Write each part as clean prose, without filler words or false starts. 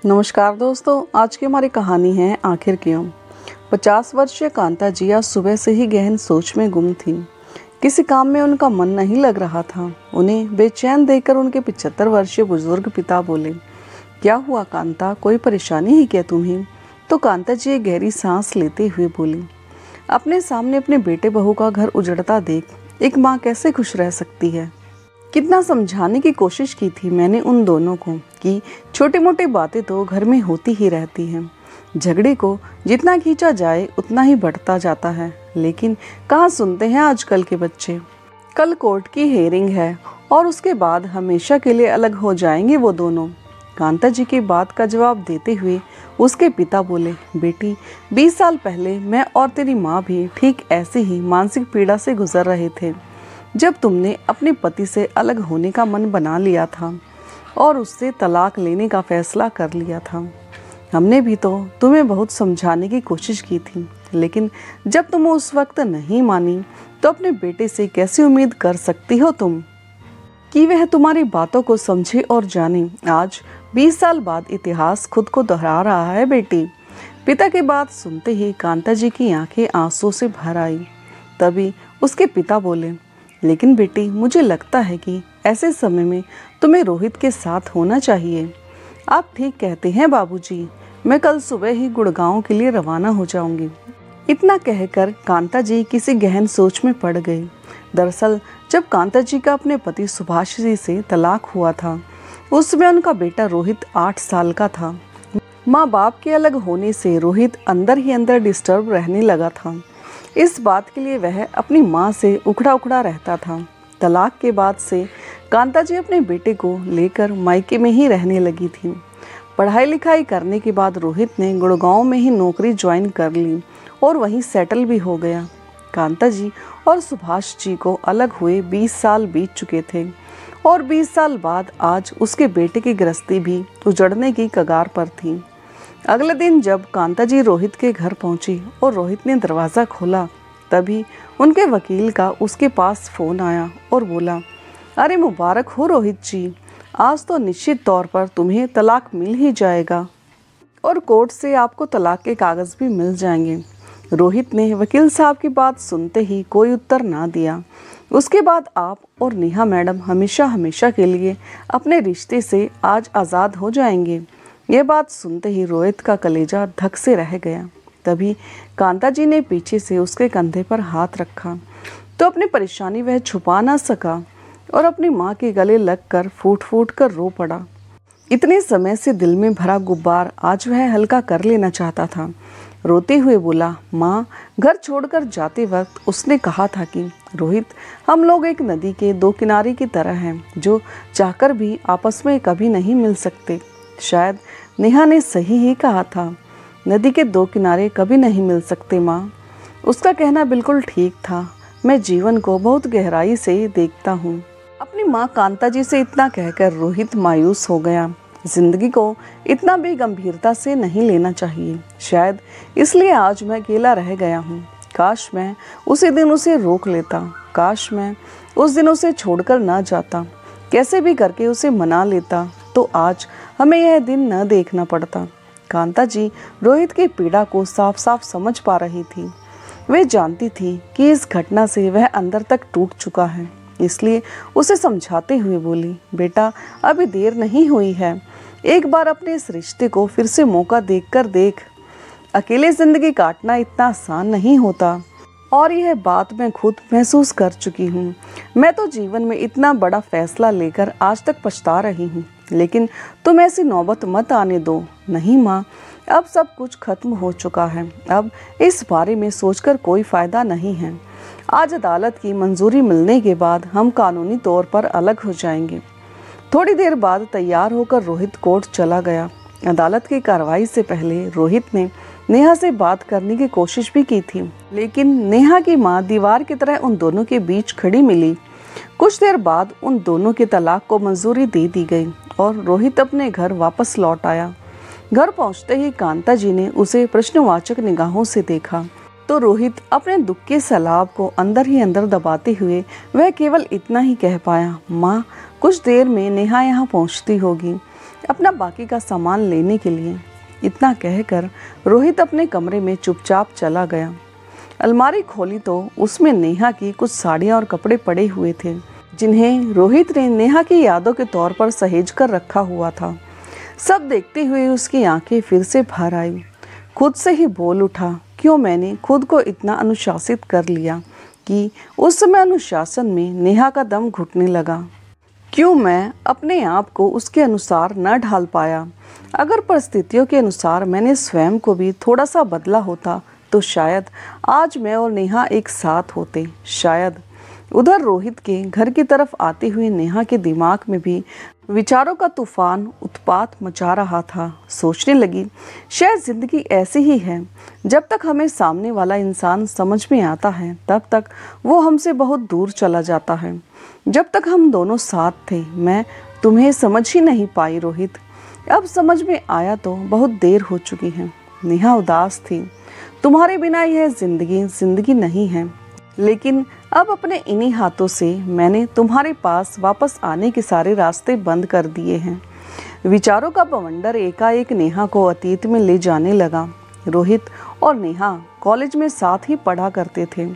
नमस्कार दोस्तों, आज की हमारी कहानी है आखिर क्यों। 50 वर्षीय कांता जी आज सुबह से ही गहन सोच में गुम थी। किसी काम में उनका मन नहीं लग रहा था। उन्हें बेचैन देखकर उनके 75 वर्षीय बुजुर्ग पिता बोले, क्या हुआ कांता, कोई परेशानी है क्या तुम्हें? तो कांता जी एक गहरी सांस लेते हुए बोली, अपने सामने अपने बेटे बहू का घर उजड़ता देख एक माँ कैसे खुश रह सकती है। कितना समझाने की कोशिश की थी मैंने उन दोनों को कि छोटी मोटी बातें तो घर में होती ही रहती हैं। झगड़े को जितना खींचा जाए उतना ही बढ़ता जाता है, लेकिन कहाँ सुनते हैं आजकल के बच्चे। कल कोर्ट की हेयरिंग है और उसके बाद हमेशा के लिए अलग हो जाएंगे वो दोनों। कांता जी की बात का जवाब देते हुए उसके पिता बोले, बेटी 20 साल पहले मैं और तेरी माँ भी ठीक ऐसे ही मानसिक पीड़ा से गुजर रहे थे जब तुमने अपने पति से अलग होने का मन बना लिया था और उससे तलाक लेने का फैसला कर लिया था। हमने भी तो तुम्हें बहुत समझाने की कोशिश की थी, लेकिन जब तुम उस वक्त नहीं मानी तो अपने बेटे से कैसे उम्मीद कर सकती हो तुम कि वह तुम्हारी बातों को समझे और जाने। आज 20 साल बाद इतिहास खुद को दोहरा रहा है बेटी। पिता की बात सुनते ही कांता जी की आंखें आंसू से भर आई। तभी उसके पिता बोले, लेकिन बेटी मुझे लगता है कि ऐसे समय में तुम्हें रोहित के साथ होना चाहिए। आप ठीक कहते हैं बाबूजी, मैं कल सुबह ही गुड़गांव के लिए रवाना हो जाऊंगी। इतना कहकर कांता जी किसी गहन सोच में पड़ गई। दरअसल जब कांता जी का अपने पति सुभाष जी से तलाक हुआ था, उसमें उनका बेटा रोहित 8 साल का था। माँ बाप के अलग होने से रोहित अंदर ही अंदर डिस्टर्ब रहने लगा था। इस बात के लिए वह अपनी माँ से उखड़ा उखड़ा रहता था। तलाक के बाद से कांता जी अपने बेटे को लेकर मायके में ही रहने लगी थी। पढ़ाई लिखाई करने के बाद रोहित ने गुड़गांव में ही नौकरी ज्वाइन कर ली और वहीं सेटल भी हो गया। कांता जी और सुभाष जी को अलग हुए 20 साल बीत चुके थे और 20 साल बाद आज उसके बेटे की गृहस्थी भी उजड़ने की कगार पर थी। अगले दिन जब कांता जी रोहित के घर पहुंची और रोहित ने दरवाज़ा खोला, तभी उनके वकील का उसके पास फ़ोन आया और बोला, अरे मुबारक हो रोहित जी, आज तो निश्चित तौर पर तुम्हें तलाक मिल ही जाएगा और कोर्ट से आपको तलाक के कागज़ भी मिल जाएंगे। रोहित ने वकील साहब की बात सुनते ही कोई उत्तर ना दिया। उसके बाद आप और नेहा मैडम हमेशा हमेशा के लिए अपने रिश्ते से आज आज़ाद हो जाएंगे। यह बात सुनते ही रोहित का कलेजा धक से रह गया। तभी कांता जी ने पीछे से उसके कंधे पर हाथ रखा तो अपनी परेशानी वह छुपा ना सका और अपनी माँ के गले लगकर फूट फूट कर रो पड़ा। इतने समय से दिल में भरा गुब्बार आज वह हल्का कर लेना चाहता था। रोते हुए बोला, माँ घर छोड़कर जाते वक्त उसने कहा था कि रोहित, हम लोग एक नदी के 2 किनारे की तरह हैं जो चाहकर भी आपस में कभी नहीं मिल सकते। शायद नेहा ने सही ही कहा था, नदी के 2 किनारे कभी नहीं मिल सकते माँ। उसका कहना बिल्कुल ठीक था। मैं जीवन को बहुत गहराई से देखता हूँ। अपनी माँ कांता जी से इतना कहकर रोहित मायूस हो गया। जिंदगी को इतना भी गंभीरता से नहीं लेना चाहिए, शायद इसलिए आज मैं अकेला रह गया हूँ। काश मैं उसी दिन उसे रोक लेता, काश मैं उस दिन उसे छोड़कर ना जाता, कैसे भी करके उसे मना लेता तो आज हमें यह दिन न देखना पड़ता। कांता जी रोहित की पीड़ा को साफ साफ समझ पा रही थी। वे जानती थी कि इस घटना से वह अंदर तक टूट चुका है, इसलिए उसे समझाते हुए बोली, बेटा अभी देर नहीं हुई है, एक बार अपने इस रिश्ते को फिर से मौका देकर देख। अकेले जिंदगी काटना इतना आसान नहीं होता और यह बात मैं खुद महसूस कर चुकी हूँ। मैं तो जीवन में इतना बड़ा फैसला लेकर आज तक पछता रही हूँ, लेकिन तुम ऐसी नौबत मत आने दो। नहीं माँ, अब सब कुछ खत्म हो चुका है, अब इस बारे में सोचकर कोई फ़ायदा नहीं है। आज अदालत की मंजूरी मिलने के बाद हम कानूनी तौर पर अलग हो जाएंगे। थोड़ी देर बाद तैयार होकर रोहित कोर्ट चला गया। अदालत की कार्रवाई से पहले रोहित ने नेहा से बात करने की कोशिश भी की थी, लेकिन नेहा की माँ दीवार की तरह उन दोनों के बीच खड़ी मिली। कुछ देर बाद उन दोनों के तलाक को मंजूरी दे दी गई और रोहित अपने घर वापस लौट आया। घर पहुंचते ही कांता जी ने उसे प्रश्नवाचक निगाहों से देखा तो रोहित अपने दुख के सैलाब को अंदर ही अंदर दबाते हुए वह केवल इतना ही कह पाया, माँ कुछ देर में नेहा यहाँ पहुँचती होगी। अपना बाकी का सामान लेने के लिए। इतना कहकर रोहित अपने कमरे में चुपचाप चला गया। अलमारी खोली तो उसमें नेहा की कुछ साड़ियाँ और कपड़े पड़े हुए थे, जिन्हें रोहित ने नेहा की यादों के तौर पर सहेज कर रखा हुआ था। सब देखते हुए उसकी आंखें फिर से भर आई। खुद से ही बोल उठा, क्यों मैंने खुद को इतना अनुशासित कर लिया कि उस समय अनुशासन में नेहा का दम घुटने लगा। क्यों मैं अपने आप को उसके अनुसार न ढाल पाया। अगर परिस्थितियों के अनुसार मैंने स्वयं को भी थोड़ा सा बदला होता तो शायद आज मैं और नेहा एक साथ होते। शायद। उधर रोहित के घर की तरफ आती हुई नेहा के दिमाग में भी विचारों का तूफान उत्पात मचा रहा था। सोचने लगी, शायद जिंदगी ऐसी ही है, जब तक हमें सामने वाला इंसान समझ में आता है तब तक वो हमसे बहुत दूर चला जाता है। जब तक हम दोनों साथ थे मैं तुम्हें समझ ही नहीं पाई रोहित। अब समझ में आया तो बहुत देर हो चुकी है। नेहा उदास थी। तुम्हारे बिना यह जिंदगी नहीं है। लेकिन अब अपने इन्हीं हाथों से मैंने तुम्हारे पास वापस आने के सारे रास्ते बंद कर दिए हैं। विचारों का बवंडर एकाएक नेहा को अतीत में ले जाने लगा। रोहित और नेहा कॉलेज में साथ ही पढ़ा करते थे।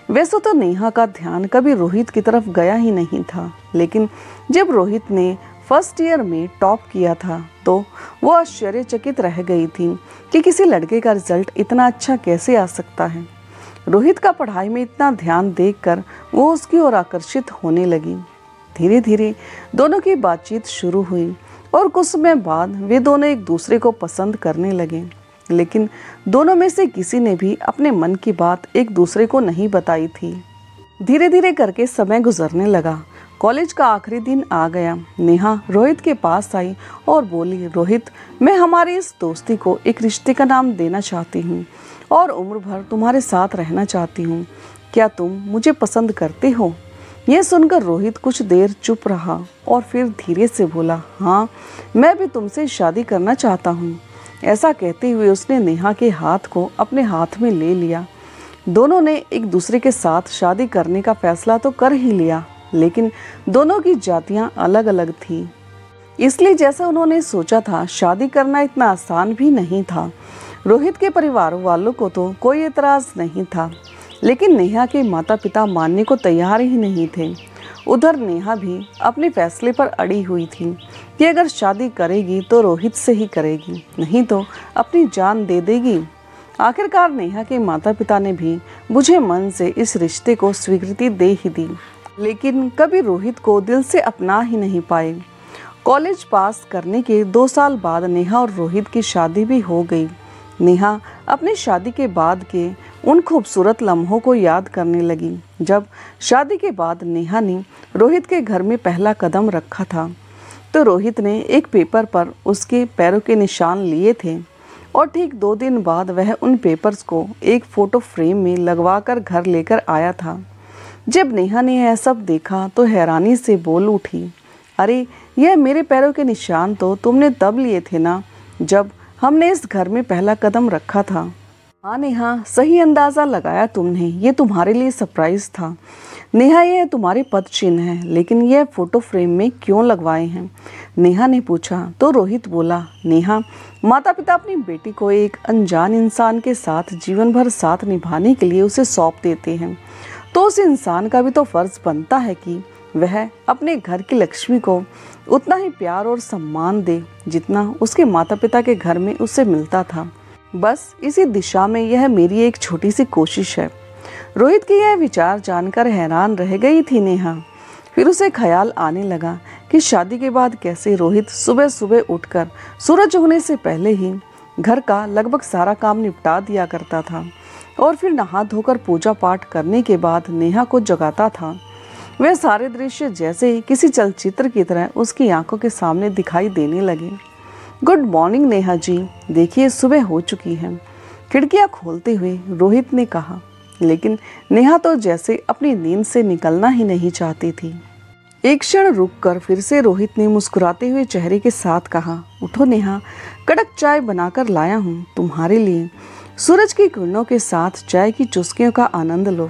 वैसे तो नेहा का ध्यान कभी रोहित की तरफ गया ही नहीं था, लेकिन जब रोहित ने फर्स्ट ईयर में टॉप किया था तो वो आश्चर्यचकित रह गई थी कि किसी लड़के का रिजल्ट इतना अच्छा कैसे आ सकता है। रोहित का पढ़ाई में इतना ध्यान देखकर वो उसकी ओर आकर्षित होने लगी। धीरे धीरे दोनों की बातचीत शुरू हुई और कुछ समय बाद वे दोनों एक दूसरे को पसंद करने लगे। लेकिन दोनों में से किसी ने भी अपने मन की बात एक दूसरे को नहीं बताई थी। धीरे धीरे करके समय गुजरने लगा। कॉलेज का आखिरी दिन आ गया। नेहा रोहित के पास आई और बोली, रोहित, मैं हमारी इस दोस्ती को एक रिश्ते का नाम देना चाहती हूँ और उम्र भर तुम्हारे साथ रहना चाहती हूँ। क्या तुम मुझे पसंद करते हो? यह सुनकर रोहित कुछ देर चुप रहा और फिर धीरे से बोला, हाँ, मैं भी तुमसे शादी करना चाहता हूँ। ऐसा कहते हुए उसने नेहा के हाथ को अपने हाथ में ले लिया। दोनों ने एक दूसरे के साथ शादी करने का फैसला तो कर ही लिया, लेकिन दोनों की जातियाँ अलग अलग थी। इसलिए जैसा उन्होंने सोचा था, शादी करना इतना आसान भी नहीं था। रोहित के परिवार वालों को तो कोई एतराज़ नहीं था, लेकिन नेहा के माता पिता मानने को तैयार ही नहीं थे। उधर नेहा भी अपने फैसले पर अड़ी हुई थी कि अगर शादी करेगी तो रोहित से ही करेगी, नहीं तो अपनी जान दे देगी। आखिरकार नेहा के माता पिता ने भी बुझे मन से इस रिश्ते को स्वीकृति दे ही दी, लेकिन कभी रोहित को दिल से अपना ही नहीं पाए। कॉलेज पास करने के 2 साल बाद नेहा और रोहित की शादी भी हो गई। नेहा अपनी शादी के बाद के उन खूबसूरत लम्हों को याद करने लगी, जब शादी के बाद नेहा ने रोहित के घर में पहला कदम रखा था तो रोहित ने एक पेपर पर उसके पैरों के निशान लिए थे और ठीक 2 दिन बाद वह उन पेपर्स को एक फ़ोटो फ्रेम में लगवा कर घर लेकर आया था। जब नेहा ने यह सब देखा तो हैरानी से बोल उठी, अरे, यह मेरे पैरों के निशान तो तुमने तब लिए थे ना, जब हमने इस घर में पहला कदम रखा था। हाँ नेहा, सही अंदाज़ा लगाया तुमने, ये तुम्हारे लिए सरप्राइज़ था। नेहा, यह तुम्हारे पद चिन्ह है, लेकिन यह फ़ोटो फ्रेम में क्यों लगवाए हैं? नेहा ने पूछा तो रोहित बोला, नेहा, माता पिता अपनी बेटी को एक अनजान इंसान के साथ जीवन भर साथ निभाने के लिए उसे सौंप देते हैं, तो उस इंसान का भी तो फ़र्ज़ बनता है कि वह अपने घर की लक्ष्मी को उतना ही प्यार और सम्मान दे जितना उसके माता पिता के घर में उसे मिलता था। बस इसी दिशा में यह मेरी एक छोटी सी कोशिश है। रोहित के यह विचार जानकर हैरान रह गई थी नेहा। फिर उसे ख्याल आने लगा कि शादी के बाद कैसे रोहित सुबह सुबह उठकर सूरज उगने से पहले ही घर का लगभग सारा काम निपटा दिया करता था और फिर नहा धोकर पूजा पाठ करने के बाद नेहा को जगाता था। वह सारे दृश्य जैसे किसी चलचित्र की तरह उसकी आंखों के सामने दिखाई देने लगे। गुड मॉर्निंग नेहा जी, देखिए सुबह हो चुकी है, खिड़कियां खोलते हुए रोहित ने कहा। लेकिन नेहा तो जैसे अपनी नींद से निकलना ही नहीं चाहती थी। एक क्षण रुककर फिर से रोहित ने मुस्कुराते हुए चेहरे के साथ कहा, उठो नेहा, कड़क चाय बनाकर लाया हूँ तुम्हारे लिए। सूरज की किरणों के साथ चाय की चुस्कियों का आनंद लो।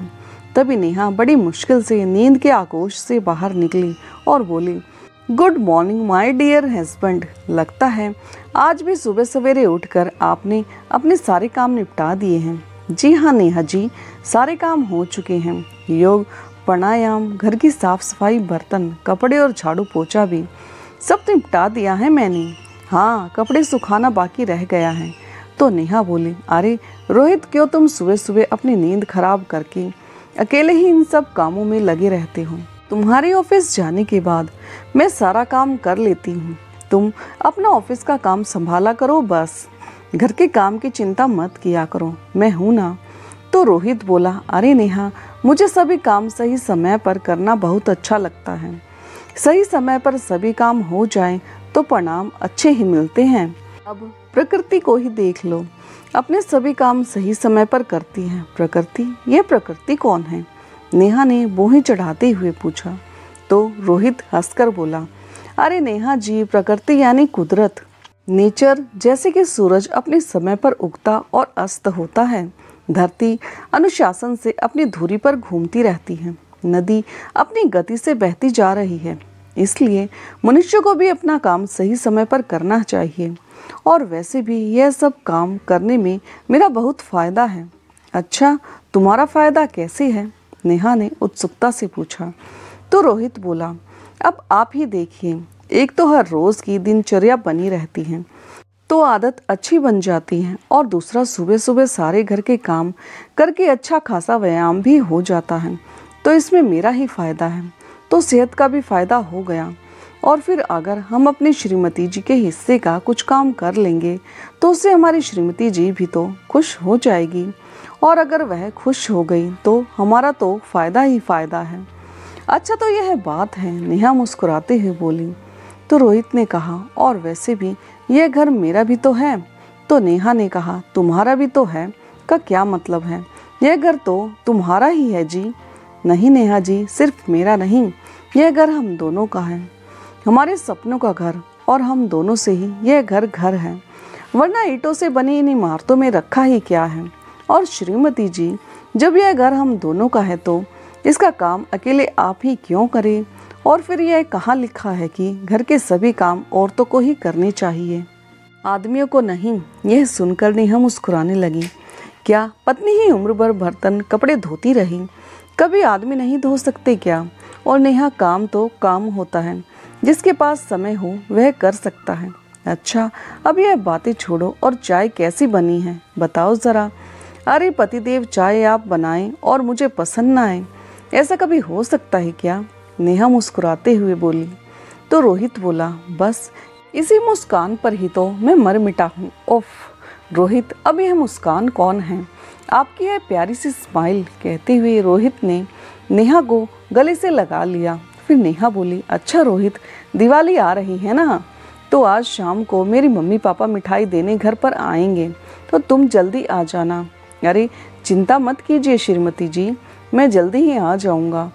तभी नेहा बड़ी मुश्किल से नींद के आगोश से बाहर निकली और बोली, good morning my dear husband. लगता है आज भी सुबह सवेरे उठकर आपने अपने सारे काम निपटा दिए हैं। जी हाँ नेहा जी, सारे काम हो चुके हैं। योग, प्राणायाम, घर की साफ सफाई, बर्तन, कपड़े और झाड़ू पोछा भी सब निपटा दिया है मैंने। हाँ, कपड़े सुखाना बाकी रह गया है। तो नेहा बोली, अरे रोहित, क्यों तुम सुबह सुबह अपनी नींद खराब करके अकेले ही इन सब कामों में लगे रहते हो? तुम्हारे ऑफिस जाने के बाद मैं सारा काम कर लेती हूँ। तुम अपना ऑफिस का काम संभाला करो, बस घर के काम की चिंता मत किया करो, मैं हूँ ना। तो रोहित बोला, अरे नेहा, मुझे सभी काम सही समय पर करना बहुत अच्छा लगता है। सही समय पर सभी काम हो जाएं तो परिणाम अच्छे ही मिलते हैं। अब प्रकृति को ही देख लो, अपने सभी काम सही समय पर करती है। प्रकृति? ये प्रकृति कौन है? नेहा ने बोही चढ़ाते हुए पूछा। तो रोहित हंसकर बोला, अरे नेहा जी, प्रकृति यानी कुदरत, नेचर। जैसे कि सूरज अपने समय पर उगता और अस्त होता है, धरती अनुशासन से अपनी धुरी पर घूमती रहती है, नदी अपनी गति से बहती जा रही है। इसलिए मनुष्य को भी अपना काम सही समय पर करना चाहिए। और वैसे भी यह सब काम करने में मेरा बहुत फायदा है। अच्छा, तुम्हारा फायदा कैसे है? नेहा ने उत्सुकता से पूछा। तो रोहित बोला, अब आप ही देखिए, एक तो हर रोज की दिनचर्या बनी रहती है तो आदत अच्छी बन जाती है, और दूसरा सुबह सुबह सारे घर के काम करके अच्छा खासा व्यायाम भी हो जाता है। तो इसमें मेरा ही फायदा है, तो सेहत का भी फायदा हो गया। और फिर अगर हम अपनी श्रीमती जी के हिस्से का कुछ काम कर लेंगे तो उससे हमारी श्रीमती जी भी तो खुश हो जाएगी, और अगर वह खुश हो गई तो हमारा तो फायदा ही फायदा है। अच्छा, तो यह बात है, नेहा मुस्कुराते हुए बोली। तो रोहित ने कहा, और वैसे भी यह घर मेरा भी तो है। तो नेहा ने कहा, तुम्हारा भी तो है का क्या मतलब है? यह घर तो तुम्हारा ही है जी। नहीं नेहा जी, सिर्फ मेरा नहीं, यह घर हम दोनों का है, हमारे सपनों का घर, और हम दोनों से ही यह घर घर है, वरना ईंटों से बनी इन इमारतों में रखा ही क्या है। और श्रीमती जी, जब यह घर हम दोनों का है तो इसका काम अकेले आप ही क्यों करें? और फिर यह कहाँ लिखा है कि घर के सभी काम औरतों को ही करने चाहिए, आदमियों को नहीं? यह सुनकर नेहा मुस्कुराने लगी। क्या पत्नी ही उम्र भर बर्तन कपड़े धोती रही? कभी आदमी नहीं धो सकते क्या? और नेहा, काम तो काम होता है, जिसके पास समय हो वह कर सकता है। अच्छा, अब यह बातें छोड़ो और चाय कैसी बनी है बताओ ज़रा। अरे पतिदेव चाय आप बनाएं और मुझे पसंद ना आए, ऐसा कभी हो सकता है क्या? नेहा मुस्कुराते हुए बोली। तो रोहित बोला, बस इसी मुस्कान पर ही तो मैं मर मिटा हूँ। ओफ रोहित, अब यह मुस्कान कौन है? आपकी यह प्यारी सी स्माइल। कहते हुए रोहित ने नेहा को गले से लगा लिया। फिर नेहा बोली, अच्छा रोहित, दिवाली आ रही है ना, तो आज शाम को मेरी मम्मी पापा मिठाई देने घर पर आएंगे, तो तुम जल्दी आ जाना। अरे चिंता मत कीजिए श्रीमती जी, मैं जल्दी ही आ जाऊंगा,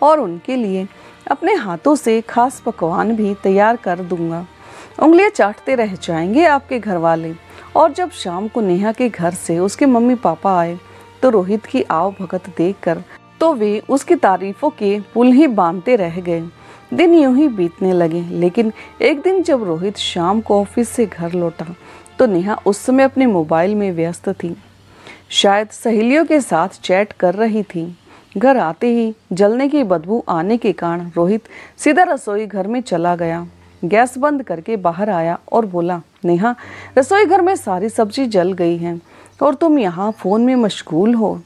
और उनके लिए अपने हाथों से खास पकवान भी तैयार कर दूंगा। उंगलियां चाटते रह जाएंगे आपके घर वाले। और जब शाम को नेहा के घर से उसके मम्मी पापा आए तो रोहित की आव भगत देखकर तो वे उसकी तारीफों के पुल ही बांधते रह गए। दिन यूं ही बीतने लगे। लेकिन एक दिन जब रोहित शाम को ऑफिस से घर लौटा तो नेहा उस समय अपने मोबाइल में व्यस्त थी, शायद सहेलियों के साथ चैट कर रही थी। घर आते ही जलने की बदबू आने के कारण रोहित सीधा रसोई घर में चला गया। गैस बंद करके बाहर आया और बोला, नेहा, रसोई घर में सारी सब्जी जल गई है और तुम यहाँ फ़ोन में मशगूल हो।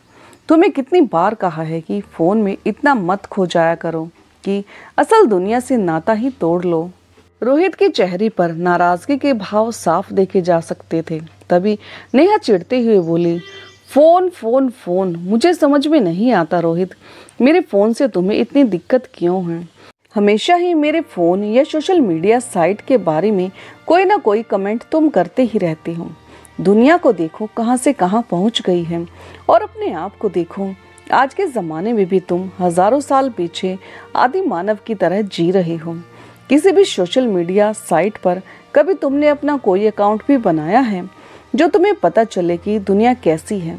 तुम्हें कितनी बार कहा है कि फ़ोन में इतना मत खो जाया करो कि असल दुनिया से नाता ही तोड़ लो। रोहित के चेहरे पर नाराज़गी के भाव साफ देखे जा सकते थे। तभी नेहा चिढ़ते हुए बोली, फ़ोन फ़ोन फ़ोन, मुझे समझ में नहीं आता रोहित, मेरे फ़ोन से तुम्हें इतनी दिक्कत क्यों है? हमेशा ही मेरे फ़ोन या सोशल मीडिया साइट के बारे में कोई ना कोई कमेंट तुम करते ही रहते हो। दुनिया को देखो कहाँ से कहाँ पहुँच गई है, और अपने आप को देखो, आज के ज़माने में भी तुम हज़ारों साल पीछे आदि मानव की तरह जी रहे हो। किसी भी सोशल मीडिया साइट पर कभी तुमने अपना कोई अकाउंट भी बनाया है जो तुम्हें पता चले कि दुनिया कैसी है,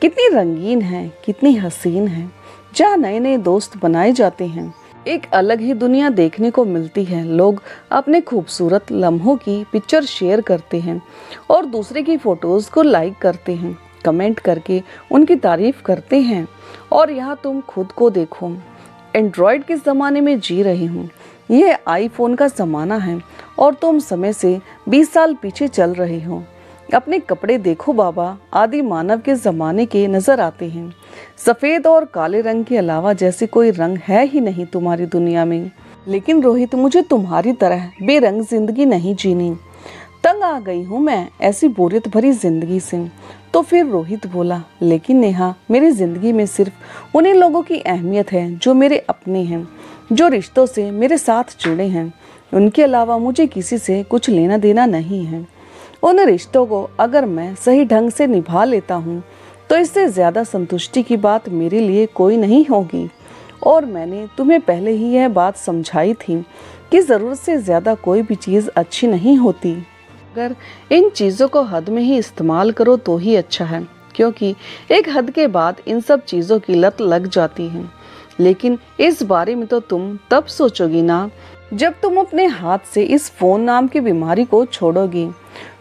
कितनी रंगीन है, कितनी हसीन है, जहाँ नए नए दोस्त बनाए जाते हैं, एक अलग ही दुनिया देखने को मिलती है। लोग अपने खूबसूरत लम्हों की पिक्चर शेयर करते हैं और दूसरे की फोटोज को लाइक करते हैं, कमेंट करके उनकी तारीफ करते हैं। और यहाँ तुम खुद को देखो, एंड्रॉयड के ज़माने में जी रही हूँ। यह आईफोन का ज़माना है और तुम समय से 20 साल पीछे चल रही हो। अपने कपड़े देखो बाबा, आदि मानव के ज़माने के नज़र आते हैं। सफ़ेद और काले रंग के अलावा जैसे कोई रंग है ही नहीं तुम्हारी दुनिया में। लेकिन रोहित, मुझे तुम्हारी तरह बेरंग जिंदगी नहीं जीनी। तंग आ गई हूँ मैं ऐसी बोरियत भरी जिंदगी से। तो फिर रोहित बोला, लेकिन नेहा, मेरी जिंदगी में सिर्फ उन्हीं लोगों की अहमियत है जो मेरे अपने हैं, जो रिश्तों से मेरे साथ जुड़े हैं। उनके अलावा मुझे किसी से कुछ लेना देना नहीं है। उन रिश्तों को अगर मैं सही ढंग से निभा लेता हूँ तो इससे ज़्यादा संतुष्टि की बात मेरे लिए कोई नहीं होगी। और मैंने तुम्हें पहले ही यह बात समझाई थी कि ज़रूरत से ज़्यादा कोई भी चीज़ अच्छी नहीं होती। अगर इन चीज़ों को हद में ही इस्तेमाल करो तो ही अच्छा है, क्योंकि एक हद के बाद इन सब चीज़ों की लत लग जाती है। लेकिन इस बारे में तो तुम तब सोचोगी ना जब तुम अपने हाथ से इस फ़ोन नाम की बीमारी को छोड़ोगी।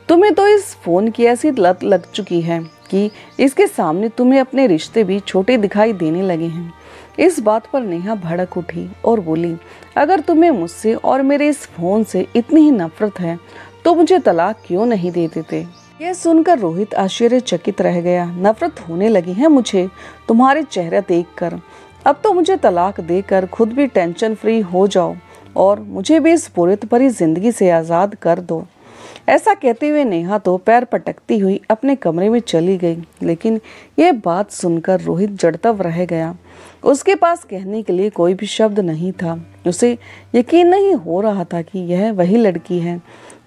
तुम्हें तो इस फ़ोन की ऐसी लत लग चुकी है कि इसके सामने तुम्हें अपने रिश्ते भी छोटे दिखाई देने लगे हैं। इस बात पर नेहा भड़क उठी और बोली, अगर तुम्हें मुझसे और मेरे इस फ़ोन से इतनी ही नफरत है तो मुझे तलाक क्यों नहीं दे देते। यह सुनकर रोहित आश्चर्यचकित रह गया। नफरत होने लगी है मुझे तुम्हारे चेहरा देखकर। अब तो मुझे तलाक देकर खुद भी टेंशन फ्री हो जाओ और मुझे भी इस बोरियत भरी जिंदगी से आज़ाद कर दो। ऐसा कहते हुए नेहा तो पैर पटकती हुई अपने कमरे में चली गई। लेकिन यह बात सुनकर रोहित जड़तव रह गया। उसके पास कहने के लिए कोई भी शब्द नहीं था। उसे यकीन नहीं हो रहा था कि यह वही लड़की है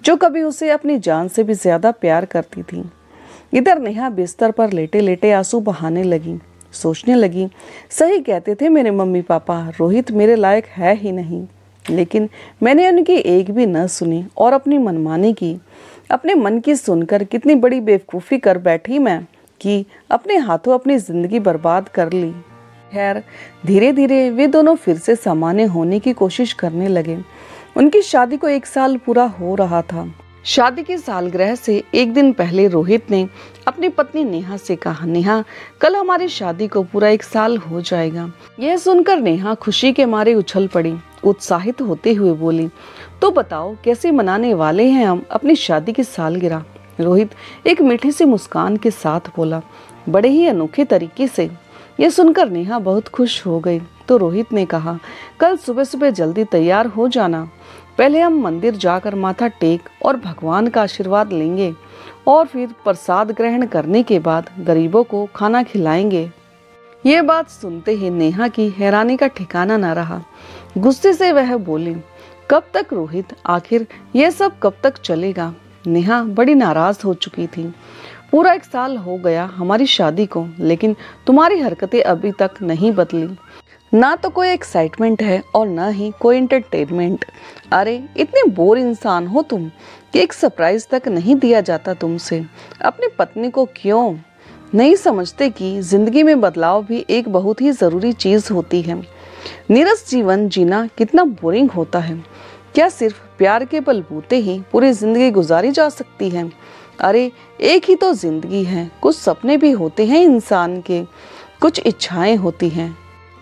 जो कभी उसे अपनी जान से भी ज्यादा प्यार करती थी। इधर नेहा बिस्तर पर लेटे लेटे आंसू बहाने लगी। सोचने लगी, सही कहते थे मेरे मम्मी पापा, रोहित मेरे लायक है ही नहीं। लेकिन मैंने उनकी एक भी न सुनी और अपनी मनमानी की। अपने मन की सुनकर कितनी बड़ी बेवकूफ़ी कर बैठी मैं कि अपने हाथों अपनी ज़िंदगी बर्बाद कर ली। खैर, धीरे धीरे वे दोनों फिर से सामान्य होने की कोशिश करने लगे। उनकी शादी को 1 साल पूरा हो रहा था। शादी की सालगिरह से एक दिन पहले रोहित ने अपनी पत्नी नेहा से कहा, नेहा, कल हमारी शादी को पूरा 1 साल हो जाएगा। यह सुनकर नेहा खुशी के मारे उछल पड़ी। उत्साहित होते हुए बोली, तो बताओ कैसे मनाने वाले हैं हम अपनी शादी की सालगिरह। रोहित एक मीठी सी मुस्कान के साथ बोला, बड़े ही अनोखे तरीके से। यह सुनकर नेहा बहुत खुश हो गई। तो रोहित ने कहा, कल सुबह सुबह जल्दी तैयार हो जाना। पहले हम मंदिर जाकर माथा टेक और भगवान का आशीर्वाद लेंगे और फिर प्रसाद ग्रहण करने के बाद गरीबों को खाना खिलाएंगे। ये बात सुनते ही नेहा की हैरानी का ठिकाना न रहा। गुस्से से वह बोली, कब तक रोहित, आखिर यह सब कब तक चलेगा। नेहा बड़ी नाराज हो चुकी थी। पूरा 1 साल हो गया हमारी शादी को, लेकिन तुम्हारी हरकतें अभी तक नहीं बदली। ना तो कोई एक्साइटमेंट है और ना ही कोई एंटरटेनमेंट। अरे इतने बोर इंसान हो तुम कि एक सरप्राइज तक नहीं दिया जाता तुमसे। अपनी पत्नी को क्यों नहीं समझते कि जिंदगी में बदलाव भी एक बहुत ही ज़रूरी चीज़ होती है। नीरस जीवन जीना कितना बोरिंग होता है। क्या सिर्फ प्यार के बलबूते ही पूरी जिंदगी गुजारी जा सकती है। अरे एक ही तो जिंदगी है, कुछ सपने भी होते हैं इंसान के, कुछ इच्छाएं होती हैं,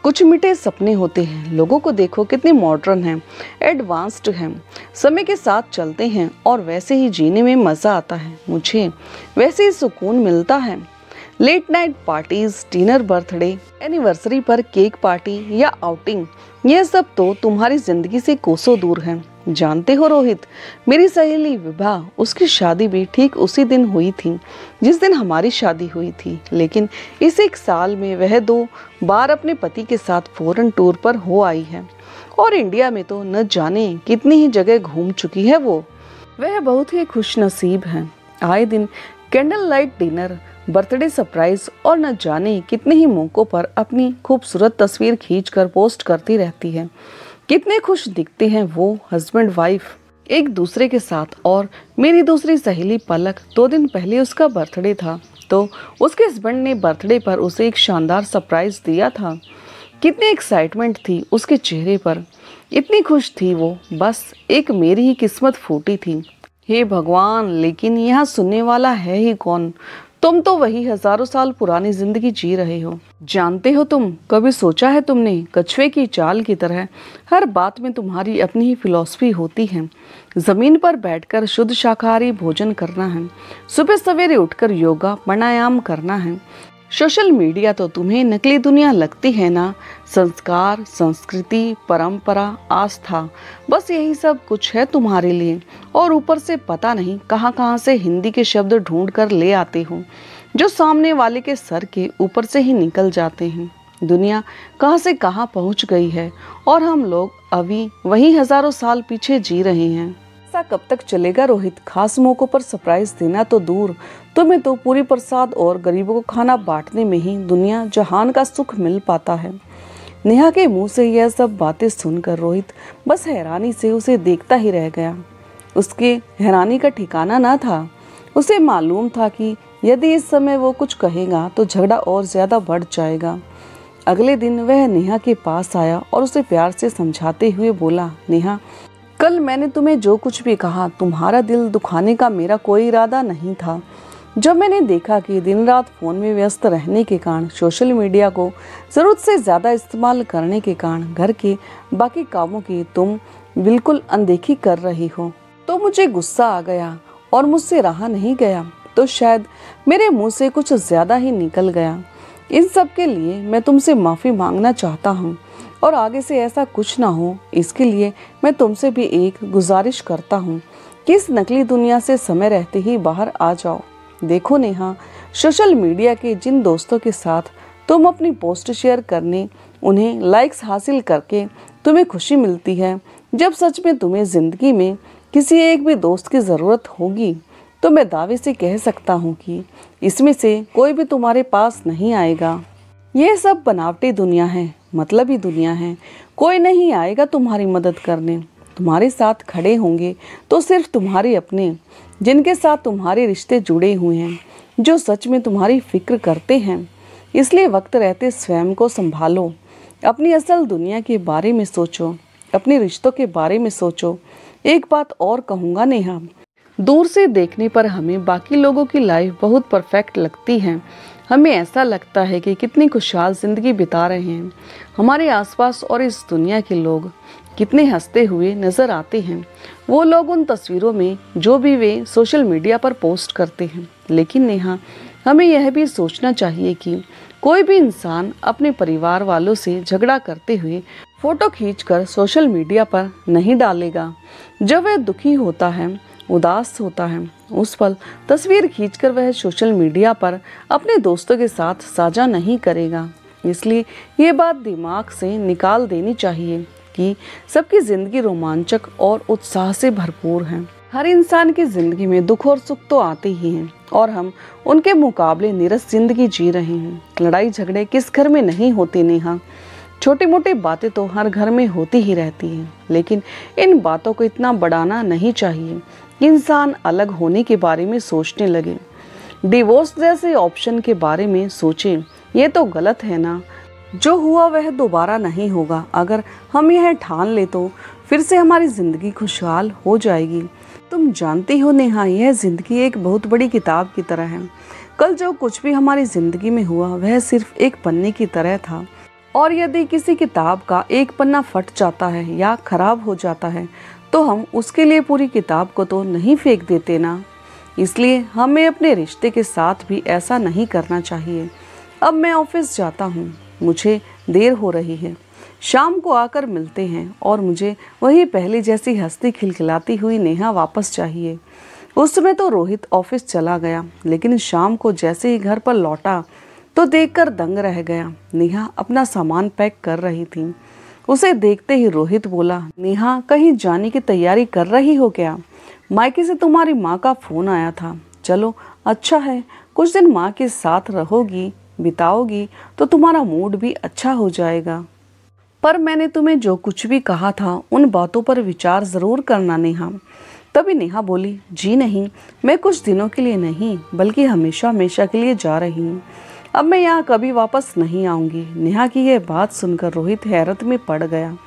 कुछ मिटे सपने होते हैं। लोगों को देखो कितने मॉडर्न हैं, एडवांस्ड हैं, समय के साथ चलते हैं और वैसे ही जीने में मज़ा आता है। मुझे वैसे ही सुकून मिलता है। Late night parties, dinner, birthday, anniversary पर केक पार्टी या आउटिंग, यह सब तो तुम्हारी जिंदगी से कोसों दूर है। जानते हो रोहित, मेरी सहेली विभा, उसकी शादी भी ठीक उसी दिन हुई थी जिस दिन हमारी शादी हुई थी। लेकिन इस 1 साल में वह 2 बार अपने पति के साथ फॉरेन टूर पर हो आई है और इंडिया में तो न जाने कितनी ही जगह घूम चुकी है वो। वह बहुत ही खुश नसीब है। आए दिन candle light dinner, birthday surprise और न जाने कितने ही मौकों पर अपनी खूबसूरत तस्वीर खींचकर पोस्ट करती रहती है। कितने खुश दिखते हैं वो हस्बैंड वाइफ एक दूसरे के साथ। और मेरी दूसरी सहेली पलक, 2 दिन पहले उसका बर्थडे था तो उसके हस्बैंड ने बर्थडे पर उसे एक शानदार सरप्राइज दिया था। कितनी एक्साइटमेंट थी उसके चेहरे पर, इतनी खुश थी वो, बस एक मेरी ही किस्मत फूटी थी। हे भगवान, लेकिन यहाँ सुनने वाला है ही कौन? तुम तो वही हजारों साल पुरानी जिंदगी जी रहे हो। जानते हो तुम, कभी सोचा है तुमने, कछुए की चाल की तरह हर बात में तुम्हारी अपनी ही फिलॉसफी होती है। जमीन पर बैठकर शुद्ध शाकाहारी भोजन करना है, सुबह सवेरे उठकर योगा प्राणायाम करना है। सोशल मीडिया तो तुम्हें नकली दुनिया लगती है ना? संस्कार, संस्कृति, परंपरा, आस्था, बस यही सब कुछ है तुम्हारे लिए। और ऊपर से पता नहीं कहाँ कहाँ से हिंदी के शब्द ढूंढ कर ले आते हो, जो सामने वाले के सर के ऊपर से ही निकल जाते हैं। दुनिया कहाँ से कहाँ पहुँच गई है और हम लोग अभी वही हजारों साल पीछे जी रहे हैं। ऐसा कब तक चलेगा रोहित? खास मौकों पर सरप्राइज देना तो दूर, तुम्हें तो पूरी प्रसाद और गरीबों को खाना बांटने में ही दुनिया जहान का सुख मिल पाता है। नेहा के मुंह से यह सब बातें सुनकर रोहित बस हैरानी से उसे देखता ही रह गया। उसके हैरानी का ठिकाना न था। उसे मालूम था कि यदि इस समय वो कुछ कहेगा तो झगड़ा और ज्यादा बढ़ जाएगा। अगले दिन वह नेहा के पास आया और उसे प्यार से समझाते हुए बोला, नेहा, कल मैंने तुम्हें जो कुछ भी कहा, तुम्हारा दिल दुखाने का मेरा कोई इरादा नहीं था। जब मैंने देखा कि दिन रात फोन में व्यस्त रहने के कारण, सोशल मीडिया को जरूरत से ज्यादा इस्तेमाल करने के कारण घर के बाकी कामों की तुम बिल्कुल अनदेखी कर रही हो, तो मुझे गुस्सा आ गया और मुझसे रहा नहीं गया। तो शायद मेरे मुंह से कुछ ज्यादा ही निकल गया। इन सब के लिए मैं तुमसे माफी मांगना चाहता हूँ और आगे से ऐसा कुछ ना हो, इसके लिए मैं तुमसे भी एक गुजारिश करता हूँ कि इस नकली दुनिया से समय रहते ही बाहर आ जाओ। देखो नेहा, सोशल मीडिया के जिन दोस्तों के साथ तुम अपनी पोस्ट शेयर करने, उन्हें लाइक्स हासिल करके तुम्हें खुशी मिलती है, जब सच में तुम्हें जिंदगी में किसी एक भी दोस्त की ज़रूरत होगी तो मैं दावे से कह सकता हूँ कि इसमें से कोई भी तुम्हारे पास नहीं आएगा। यह सब बनावटी दुनिया है, मतलबी दुनिया है। कोई नहीं आएगा तुम्हारी मदद करने। तुम्हारे साथ खड़े होंगे तो सिर्फ तुम्हारे अपने, जिनके साथ तुम्हारे रिश्ते जुड़े हुए हैं, जो सच में तुम्हारी फिक्र करते हैं। इसलिए वक्त रहते स्वयं को संभालो, अपनी असल दुनिया के बारे में सोचो, अपने रिश्तों के बारे में सोचो। एक बात और कहूँगा नेहा, दूर से देखने पर हमें बाकी लोगों की लाइफ बहुत परफेक्ट लगती है। हमें ऐसा लगता है कि कितनी खुशहाल जिंदगी बिता रहे हैं। हमारे आसपास और इस दुनिया के लोग कितने हंसते हुए नजर आते हैं, वो लोग उन तस्वीरों में जो भी वे सोशल मीडिया पर पोस्ट करते हैं। लेकिन नेहा, हमें यह भी सोचना चाहिए कि कोई भी इंसान अपने परिवार वालों से झगड़ा करते हुए फोटो खींचकर सोशल मीडिया पर नहीं डालेगा। जब वह दुखी होता है, उदास होता है, उस पल तस्वीर खींचकर वह सोशल मीडिया पर अपने दोस्तों के साथ साझा नहीं करेगा। इसलिए ये बात दिमाग से निकाल देनी चाहिए कि सबकी जिंदगी रोमांचक और उत्साह से भरपूर है। हर इंसान की जिंदगी में दुख और सुख तो आते ही हैं और हम उनके मुकाबले नीरस जिंदगी जी रहे हैं। लड़ाई झगड़े किस घर में नहीं होते नेहा? छोटी मोटी बातें तो हर घर में होती ही रहती हैं, लेकिन इन बातों को इतना बढ़ाना नहीं चाहिए कि इंसान अलग होने के बारे में सोचने लगे, डिवोर्स जैसे ऑप्शन के बारे में सोचे। ये तो गलत है ना। जो हुआ वह दोबारा नहीं होगा। अगर हम यह ठान ले तो फिर से हमारी जिंदगी खुशहाल हो जाएगी। तुम जानती हो नेहा, यह जिंदगी एक बहुत बड़ी किताब की तरह है। कल जो कुछ भी हमारी जिंदगी में हुआ वह सिर्फ एक पन्ने की तरह था, और यदि किसी किताब का एक पन्ना फट जाता है या खराब हो जाता है तो हम उसके लिए पूरी किताब को तो नहीं फेंक देते ना। इसलिए हमें अपने रिश्ते के साथ भी ऐसा नहीं करना चाहिए। अब मैं ऑफिस जाता हूँ, मुझे देर हो रही है। शाम को आकर मिलते हैं और मुझे वही पहले जैसी हंसती खिलखिलाती हुई नेहा वापस चाहिए। उस समय तो रोहित ऑफिस चला गया, लेकिन शाम को जैसे ही घर पर लौटा तो देखकर दंग रह गया। नेहा अपना सामान पैक कर रही थी। उसे देखते ही रोहित बोला, नेहा, कहीं जाने की तैयारी कर रही हो क्या? मायके से तुम्हारी माँ का फोन आया था। चलो अच्छा है, कुछ दिन माँ के साथ रहोगी, बिताओगी तो तुम्हारा मूड भी अच्छा हो जाएगा। पर मैंने तुम्हें जो कुछ भी कहा था उन बातों पर विचार जरूर करना नेहा। तभी नेहा बोली, जी नहीं, मैं कुछ दिनों के लिए नहीं बल्कि हमेशा हमेशा के लिए जा रही हूँ। अब मैं यहाँ कभी वापस नहीं आऊंगी। नेहा की यह बात सुनकर रोहित हैरत में पड़ गया।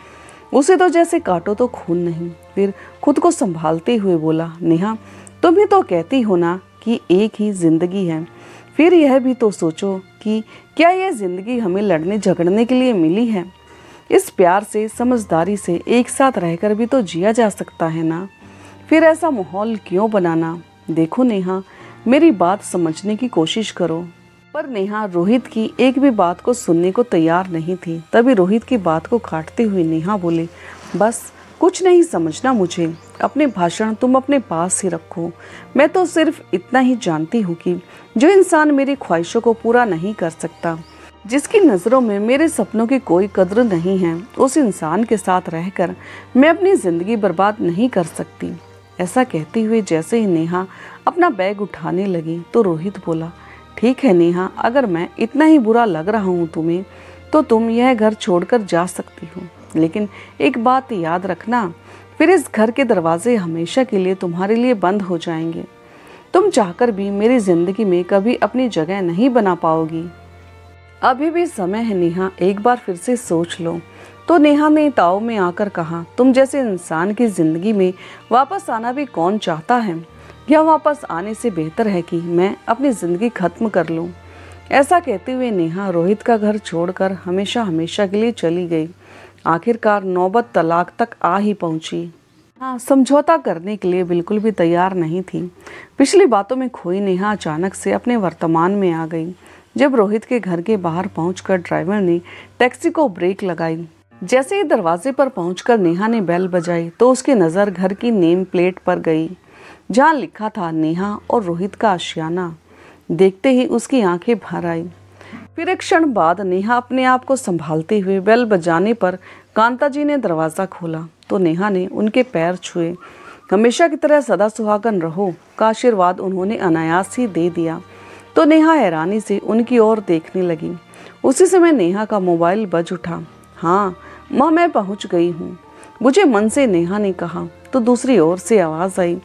उसे तो जैसे काटो तो खून नहीं। फिर खुद को संभालते हुए बोला, नेहा तुम ही तो कहती हो ना कि एक ही जिंदगी है। फिर यह भी तो सोचो कि क्या यह जिंदगी हमें लड़ने झगड़ने के लिए मिली है? इस प्यार से, समझदारी से एक साथ रहकर भी तो जिया जा सकता है ना। फिर ऐसा माहौल क्यों बनाना? देखो नेहा, मेरी बात समझने की कोशिश करो। पर नेहा रोहित की एक भी बात को सुनने को तैयार नहीं थी। तभी रोहित की बात को काटते हुए नेहा बोली, बस कुछ नहीं समझना मुझे। अपने भाषण तुम अपने पास ही रखो। मैं तो सिर्फ इतना ही जानती हूँ कि जो इंसान मेरी ख्वाहिशों को पूरा नहीं कर सकता, जिसकी नज़रों में मेरे सपनों की कोई कद्र नहीं है, उस इंसान के साथ रहकर मैं अपनी ज़िंदगी बर्बाद नहीं कर सकती। ऐसा कहते हुए जैसे ही नेहा अपना बैग उठाने लगी तो रोहित बोला, ठीक है नेहा, अगर मैं इतना ही बुरा लग रहा हूँ तुम्हें तो तुम यह घर छोड़कर जा सकती हो। लेकिन एक बात याद रखना, फिर इस घर के दरवाजे हमेशा के लिए तुम्हारे लिए बंद हो जाएंगे। तुम चाहकर भी मेरी जिंदगी में कभी अपनी जगह नहीं बना पाओगी। अभी भी समय है नेहा, एक बार फिर से सोच लो। तो नेहा ने ताव में आकर कहा, तुम जैसे इंसान की जिंदगी में वापस आना भी कौन चाहता है? यह वापस आने से बेहतर है कि मैं अपनी जिंदगी खत्म कर लूं। ऐसा कहते हुए नेहा रोहित का घर छोड़कर हमेशा हमेशा के लिए चली गई। आखिरकार नौबत तलाक तक आ ही पहुंची। हाँ, समझौता करने के लिए बिल्कुल भी तैयार नहीं थी। पिछली बातों में खोई नेहा अचानक से अपने वर्तमान में आ गई। जब रोहित के घर के बाहर पहुंचकर ड्राइवर ने टैक्सी को ब्रेक लगाई। जैसे ही दरवाजे पर पहुंचकर नेहा ने बेल बजाई तो उसकी नज़र घर की नेम प्लेट पर गई, जहाँ लिखा था नेहा और रोहित का आशियाना। देखते ही उसकी आंखें भर आई। फिर एक क्षण बाद नेहा अपने आप को संभालते हुए बेल बजाने पर कांता जी ने दरवाज़ा खोला तो नेहा ने उनके पैर छुए। हमेशा की तरह सदा सुहागन रहो का आशीर्वाद उन्होंने अनायास ही दे दिया। तो नेहा हैरानी से उनकी ओर देखने लगी। उसी समय नेहा का मोबाइल बज उठा। हाँ माँ, मैं पहुँच गई हूँ, मुझे मन से नेहा ने कहा। तो दूसरी ओर से आवाज़ आई,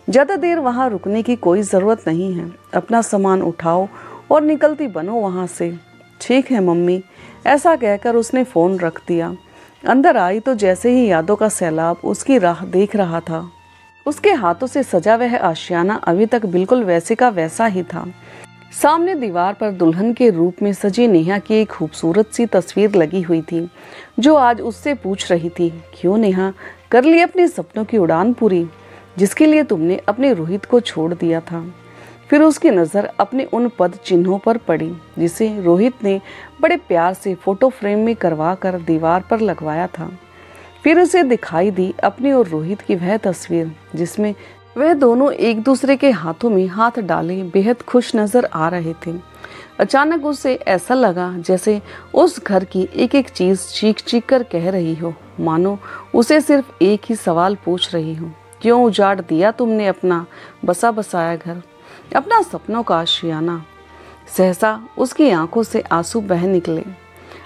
ज़्यादा देर वहाँ रुकने की कोई ज़रूरत नहीं है, अपना सामान उठाओ और निकलती बनो वहाँ से। ठीक है मम्मी, ऐसा कहकर उसने फ़ोन रख दिया। अंदर आई तो जैसे ही यादों का सैलाब उसकी राह देख रहा था। उसके हाथों से सजा वह आशियाना अभी तक बिल्कुल वैसे का वैसा ही था। सामने दीवार पर दुल्हन के रूप में सजी नेहा की एक खूबसूरत सी तस्वीर लगी हुई थी, जो आज उससे पूछ रही थी, क्यों नेहा, कर ली अपने सपनों की उड़ान पूरी, जिसके लिए तुमने अपने रोहित को छोड़ दिया था? फिर उसकी नज़र अपने उन पद चिन्हों पर पड़ी जिसे रोहित ने बड़े प्यार से फोटो फ्रेम में करवा कर दीवार पर लगवाया था। फिर उसे दिखाई दी अपनी और रोहित की वह तस्वीर जिसमें वह दोनों एक दूसरे के हाथों में हाथ डाले बेहद खुश नजर आ रहे थे। अचानक उसे ऐसा लगा जैसे उस घर की एक एक चीज चीख चीख कर कह रही हो, मानो उसे सिर्फ एक ही सवाल पूछ रही हो, क्यों उजाड़ दिया तुमने अपना बसा बसाया घर, अपना सपनों का आशियाना? सहसा उसकी आंखों से आंसू बह निकले।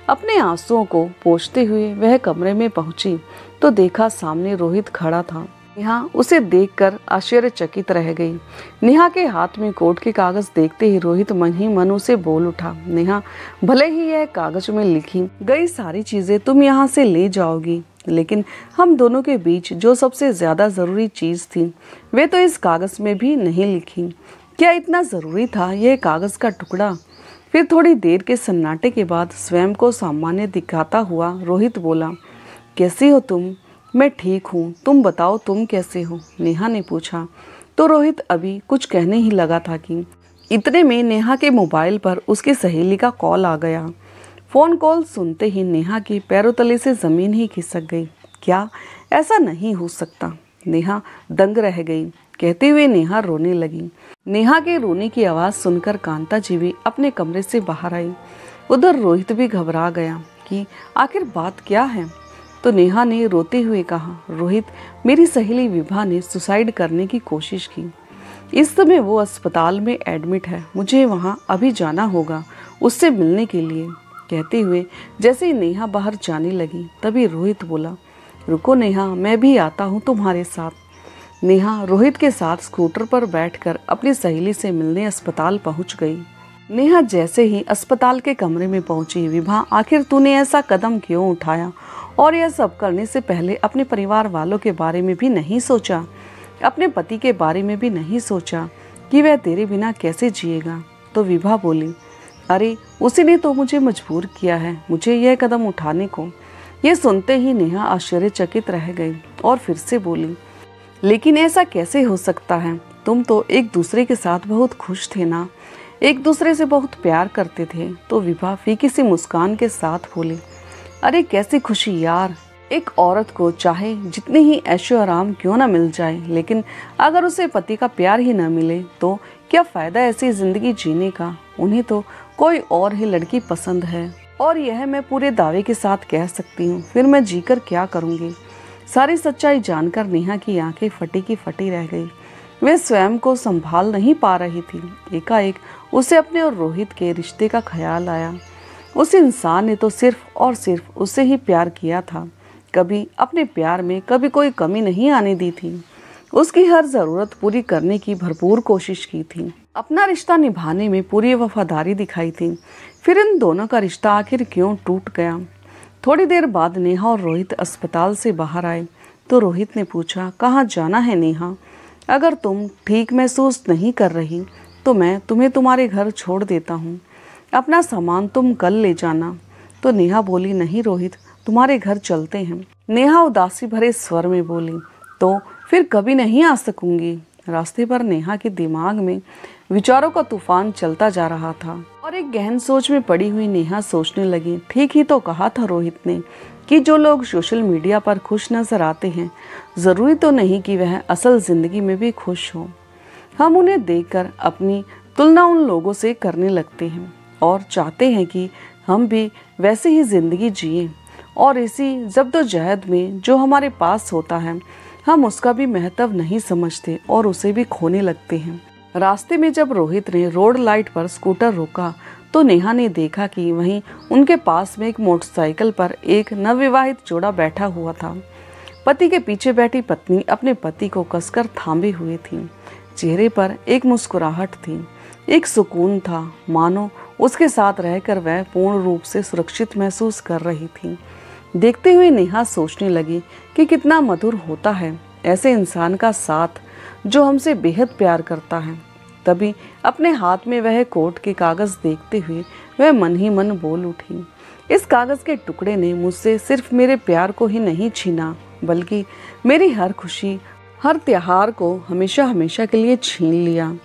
अपने आंसुओं को पोंछते हुए वह कमरे में पहुंची तो देखा सामने रोहित खड़ा था। नेहा उसे देखकर आश्चर्यचकित रह गई। नेहा के हाथ में कोर्ट के कागज देखते ही रोहित मन ही मन उसे बोल उठा, नेहा, भले ही यह कागज में लिखी गई सारी चीजें तुम यहाँ से ले जाओगी, लेकिन हम दोनों के बीच जो सबसे ज्यादा जरूरी चीज थी वे तो इस कागज में भी नहीं लिखी। क्या इतना जरूरी था यह कागज का टुकड़ा? फिर थोड़ी देर के सन्नाटे के बाद स्वयं को सामान्य दिखाता हुआ रोहित बोला, कैसी हो तुम? मैं ठीक हूँ, तुम बताओ तुम कैसे हो? नेहा ने पूछा। तो रोहित अभी कुछ कहने ही लगा था कि इतने में नेहा के मोबाइल पर उसकी सहेली का कॉल आ गया। फ़ोन कॉल सुनते ही नेहा के पैरों तले से ज़मीन ही खिसक गई। क्या ऐसा नहीं हो सकता? नेहा दंग रह गई। कहते हुए नेहा रोने लगी। नेहा के रोने की आवाज़ सुनकर कांता जी भी अपने कमरे से बाहर आई। उधर रोहित भी घबरा गया कि आखिर बात क्या है। तो नेहा ने रोते हुए कहा, रोहित, मेरी सहेली विभा ने सुसाइड करने की कोशिश की। इस समय वो अस्पताल में एडमिट है, मुझे वहाँ अभी जाना होगा उससे मिलने के लिए। कहते हुए जैसे ही नेहा बाहर जाने लगी तभी रोहित बोला, रुको नेहा, मैं भी आता हूँ तुम्हारे साथ। नेहा रोहित के साथ स्कूटर पर बैठकर अपनी सहेली से मिलने अस्पताल पहुँच गई। नेहा जैसे ही अस्पताल के कमरे में पहुंची, विभा आखिर तूने ऐसा कदम क्यों उठाया और यह सब करने से पहले अपने परिवार वालों के बारे में भी नहीं सोचा, अपने पति के बारे में भी नहीं सोचा कि वह तेरे बिना कैसे जिएगा। तो विभा बोली, अरे उसी ने तो मुझे मजबूर किया है मुझे यह कदम उठाने को। ये सुनते ही नेहा आश्चर्यचकित रह गई और फिर से बोली, लेकिन ऐसा कैसे हो सकता है? तुम तो एक दूसरे के साथ बहुत खुश थे ना, एक दूसरे से बहुत प्यार करते थे। तो विभा फीकी सी मुस्कान के साथ बोली, अरे कैसी खुशी यार, एक औरत को चाहे जितनी ही ऐशो आराम क्यों ना मिल जाए, लेकिन अगर उसे पति का प्यार ही ना मिले तो क्या फायदा ऐसी जिंदगी जीने का। उन्हें तो कोई और ही लड़की पसंद है और यह मैं पूरे दावे के साथ कह सकती हूँ। फिर मैं जीकर क्या करूँगी। सारी सच्चाई जानकर नेहा की आंखें फटी की फटी रह गई। वह स्वयं को संभाल नहीं पा रही थी। एकाएक उसे अपने और रोहित के रिश्ते का ख्याल आया। उस इंसान ने तो सिर्फ और सिर्फ उसे ही प्यार किया था, कभी अपने प्यार में कभी कोई कमी नहीं आने दी थी। उसकी हर ज़रूरत पूरी करने की भरपूर कोशिश की थी, अपना रिश्ता निभाने में पूरी वफादारी दिखाई थी। फिर इन दोनों का रिश्ता आखिर क्यों टूट गया। थोड़ी देर बाद नेहा और रोहित अस्पताल से बाहर आए तो रोहित ने पूछा, कहाँ जाना है नेहा? अगर तुम ठीक महसूस नहीं कर रही तो मैं तुम्हें तुम्हारे घर छोड़ देता हूँ, अपना सामान तुम कल ले जाना। तो नेहा बोली, नहीं रोहित, तुम्हारे घर चलते हैं। नेहा उदासी भरे स्वर में बोली, तो फिर कभी नहीं आ सकूंगी। रास्ते पर नेहा के दिमाग में विचारों का तूफान चलता जा रहा था और एक गहन सोच में पड़ी हुई नेहा सोचने लगी, ठीक ही तो कहा था रोहित ने कि जो लोग सोशल मीडिया पर खुश नजर आते हैं, ज़रूरी तो नहीं कि वह असल ज़िंदगी में भी खुश हो। हम उन्हें देखकर अपनी तुलना उन लोगों से करने लगते हैं और चाहते हैं कि हम भी वैसे ही ज़िंदगी जिएं और इसी जद्दोजहद में जो हमारे पास होता है हम उसका भी महत्व नहीं समझते और उसे भी खोने लगते हैं। रास्ते में जब रोहित ने रोड लाइट पर स्कूटर रोका तो नेहा ने देखा कि वहीं उनके पास में एक मोटरसाइकिल पर एक नवविवाहित जोड़ा बैठा हुआ था। पति के पीछे बैठी पत्नी अपने पति को कसकर थामे हुए थी। चेहरे पर एक मुस्कुराहट थी, एक सुकून था, मानो उसके साथ रहकर वह पूर्ण रूप से सुरक्षित महसूस कर रही थी। देखते हुए नेहा सोचने लगी कि कितना मधुर होता है ऐसे इंसान का साथ जो हमसे बेहद प्यार करता है। तभी अपने हाथ में वह कोर्ट के कागज देखते हुए वह मन ही मन बोल उठी, इस कागज के टुकड़े ने मुझसे सिर्फ मेरे प्यार को ही नहीं छीना, बल्कि मेरी हर खुशी, हर त्योहार को हमेशा हमेशा के लिए छीन लिया।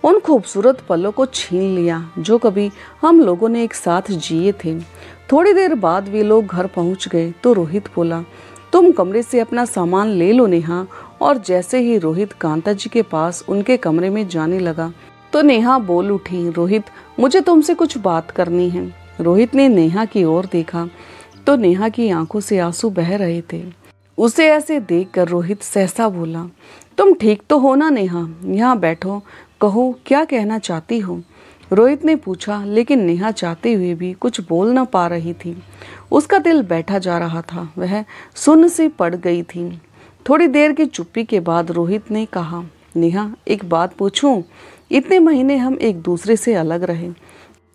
उन खूबसूरत पलों को छीन लिया जो कभी हम लोगों ने एक साथ जिए थे। थोड़ी देर बाद वे लोग घर पहुंच गए तो रोहित बोला, तुम कमरे से अपना सामान ले लो नेहा। और जैसे ही रोहित कांता जी के पास उनके कमरे में जाने लगा तो नेहा बोल उठी, रोहित, मुझे तुमसे कुछ बात करनी है। रोहित ने नेहा की ओर देखा तो नेहा की आंखों से आंसू बह रहे थे। उसे ऐसे देखकर रोहित सहसा बोला, तुम ठीक तो हो ना नेहा? यहाँ बैठो, कहो क्या कहना चाहती हो? रोहित ने पूछा, लेकिन नेहा चाहते हुए भी कुछ बोल न पा रही थी। उसका दिल बैठा जा रहा था, वह सुन्न सी पड़ गई थी। थोड़ी देर की चुप्पी के बाद रोहित ने कहा, नेहा एक बात पूछूं? इतने महीने हम एक दूसरे से अलग रहे,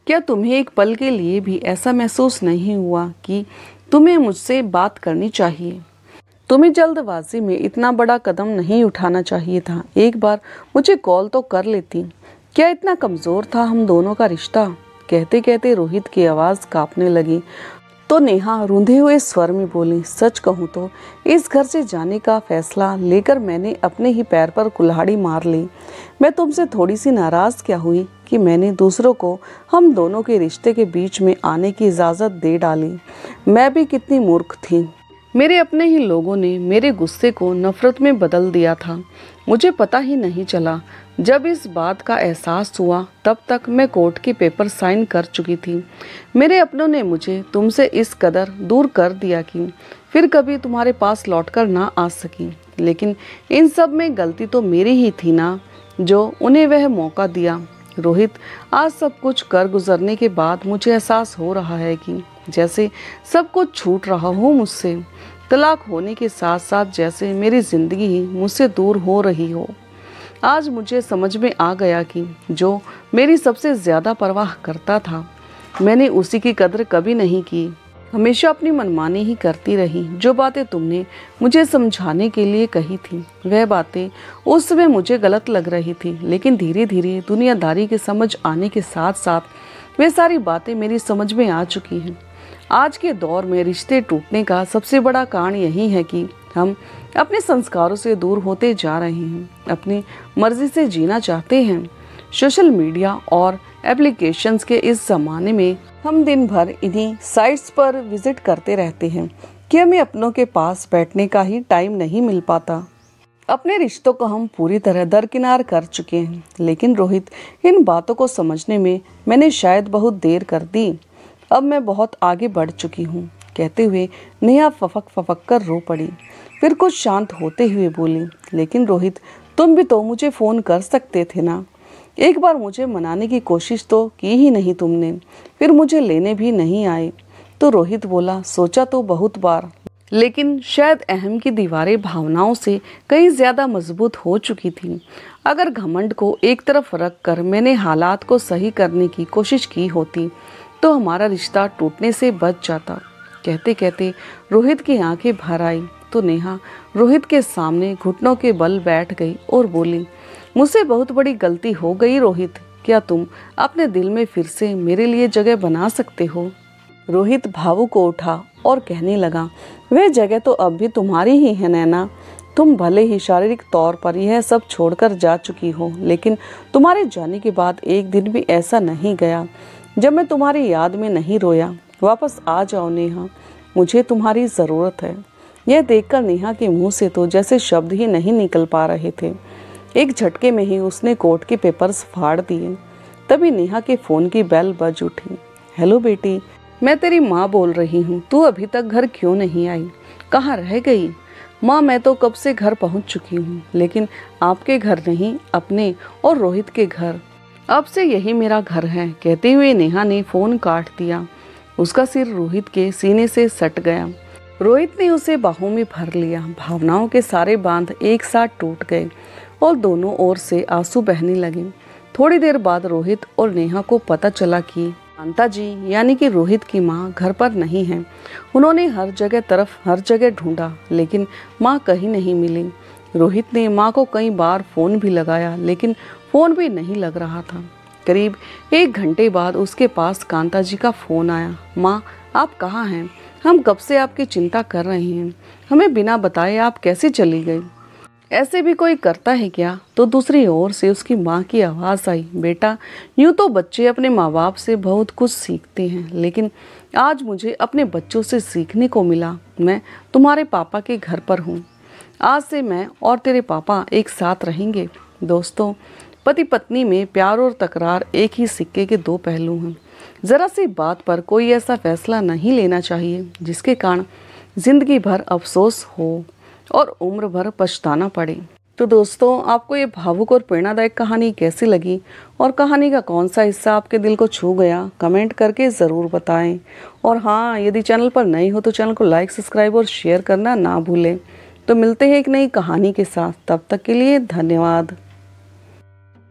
क्या तुम्हें एक पल के लिए भी ऐसा महसूस नहीं हुआ कि तुम्हें मुझसे बात करनी चाहिए? तुम्हें जल्दबाजी में इतना बड़ा कदम नहीं उठाना चाहिए था, एक बार मुझे कॉल तो कर लेती। क्या इतना कमज़ोर था हम दोनों का रिश्ता? कहते कहते रोहित की आवाज़ कांपने लगी तो नेहा रूंधे हुए स्वर में बोली, सच कहूँ तो इस घर से जाने का फैसला लेकर मैंने अपने ही पैर पर कुल्हाड़ी मार ली। मैं तुमसे थोड़ी सी नाराज़ क्या हुई कि मैंने दूसरों को हम दोनों के रिश्ते के बीच में आने की इजाज़त दे डाली। मैं भी कितनी मूर्ख थी। मेरे अपने ही लोगों ने मेरे गुस्से को नफरत में बदल दिया था। मुझे पता ही नहीं चला। जब इस बात का एहसास हुआ तब तक मैं कोर्ट के पेपर साइन कर चुकी थी। मेरे अपनों ने मुझे तुमसे इस कदर दूर कर दिया कि फिर कभी तुम्हारे पास लौटकर ना आ सकी। लेकिन इन सब में गलती तो मेरी ही थी ना, जो उन्हें वह मौका दिया। रोहित, आज सब कुछ कर गुजरने के बाद मुझे एहसास हो रहा है कि जैसे सब कुछ छूट रहा हो मुझसे। तलाक होने के साथ साथ जैसे मेरी ज़िंदगी ही मुझसे दूर हो रही हो। आज मुझे समझ में आ गया कि जो मेरी सबसे ज़्यादा परवाह करता था, मैंने उसी की कदर कभी नहीं की। हमेशा अपनी मनमानी ही करती रही। जो बातें तुमने मुझे समझाने के लिए कही थी, वह बातें उस समय मुझे गलत लग रही थी, लेकिन धीरे धीरे दुनियादारी की समझ आने के साथ साथ वे सारी बातें मेरी समझ में आ चुकी हैं। आज के दौर में रिश्ते टूटने का सबसे बड़ा कारण यही है कि हम अपने संस्कारों से दूर होते जा रहे हैं, अपनी मर्जी से जीना चाहते हैं। सोशल मीडिया और एप्लीकेशंस के इस ज़माने में हम दिन भर इन्हीं साइट्स पर विजिट करते रहते हैं कि हमें अपनों के पास बैठने का ही टाइम नहीं मिल पाता। अपने रिश्तों को हम पूरी तरह दरकिनार कर चुके हैं, लेकिन रोहित, इन बातों को समझने में मैंने शायद बहुत देर कर दी। अब मैं बहुत आगे बढ़ चुकी हूँ, कहते हुए नेहा फफक फफक कर रो पड़ी। फिर कुछ शांत होते हुए बोली, लेकिन रोहित, तुम भी तो मुझे फ़ोन कर सकते थे ना। एक बार मुझे मनाने की कोशिश तो की ही नहीं तुमने, फिर मुझे लेने भी नहीं आए। तो रोहित बोला, सोचा तो बहुत बार, लेकिन शायद अहम की दीवारें भावनाओं से कहीं ज़्यादा मजबूत हो चुकी थी। अगर घमंड को एक तरफ रख कर मैंने हालात को सही करने की कोशिश की होती तो हमारा रिश्ता टूटने से बच जाता। कहते कहते रोहित की आंखें भर आई तो नेहा रोहित के सामने घुटनों के बल बैठ गई और बोली, मुझसे बहुत बड़ी गलती हो गई रोहित, क्या तुम अपने दिल में फिर से मेरे लिए जगह बना सकते हो? रोहित भावुक हो उठा और कहने लगा, वह जगह तो अब भी तुम्हारी ही है नैना। तुम भले ही शारीरिक तौर पर यह सब छोड़कर जा चुकी हो, लेकिन तुम्हारे जाने के बाद एक दिन भी ऐसा नहीं गया जब मैं तुम्हारी याद में नहीं रोया। वापस आ जाओ नेहा, मुझे तुम्हारी ज़रूरत है। यह देखकर नेहा के मुंह से तो जैसे शब्द ही नहीं निकल पा रहे थे। एक झटके में ही उसने कोर्ट के पेपर्स फाड़ दिए। तभी नेहा के फ़ोन की बेल बज उठी। हेलो बेटी, मैं तेरी माँ बोल रही हूँ। तू अभी तक घर क्यों नहीं आई? कहाँ रह गई? माँ, मैं तो कब से घर पहुँच चुकी हूँ, लेकिन आपके घर नहीं, अपने और रोहित के घर। अब से यही मेरा घर है। कहते हुए नेहा ने फ़ोन काट दिया। उसका सिर रोहित के सीने से सट गया। रोहित ने उसे बाहों में भर लिया। भावनाओं के सारे बांध एक साथ टूट गए और दोनों ओर से आंसू बहने लगे। थोड़ी देर बाद रोहित और नेहा को पता चला कि कांता जी यानी कि रोहित की माँ घर पर नहीं है। उन्होंने हर जगह ढूंढा, लेकिन माँ कहीं नहीं मिली। रोहित ने माँ को कई बार फ़ोन भी लगाया, लेकिन फ़ोन भी नहीं लग रहा था। करीब 1 घंटे बाद उसके पास कांता जी का फ़ोन आया। माँ, आप कहाँ हैं? हम कब से आपकी चिंता कर रहे हैं। हमें बिना बताए आप कैसे चली गई? ऐसे भी कोई करता है क्या? तो दूसरी ओर से उसकी माँ की आवाज़ आई, बेटा, यूँ तो बच्चे अपने माँ बाप से बहुत कुछ सीखते हैं, लेकिन आज मुझे अपने बच्चों से सीखने को मिला। मैं तुम्हारे पापा के घर पर हूँ। आज से मैं और तेरे पापा एक साथ रहेंगे। दोस्तों, पति पत्नी में प्यार और तकरार एक ही सिक्के के 2 पहलू हैं। ज़रा सी बात पर कोई ऐसा फैसला नहीं लेना चाहिए जिसके कारण ज़िंदगी भर अफसोस हो और उम्र भर पछताना पड़े। तो दोस्तों, आपको ये भावुक और प्रेरणादायक कहानी कैसी लगी और कहानी का कौन सा हिस्सा आपके दिल को छू गया, कमेंट करके ज़रूर बताएं। और हाँ, यदि चैनल पर नए हो तो चैनल को लाइक, सब्सक्राइब और शेयर करना ना भूलें। तो मिलते हैं एक नई कहानी के साथ। तब तक के लिए धन्यवाद।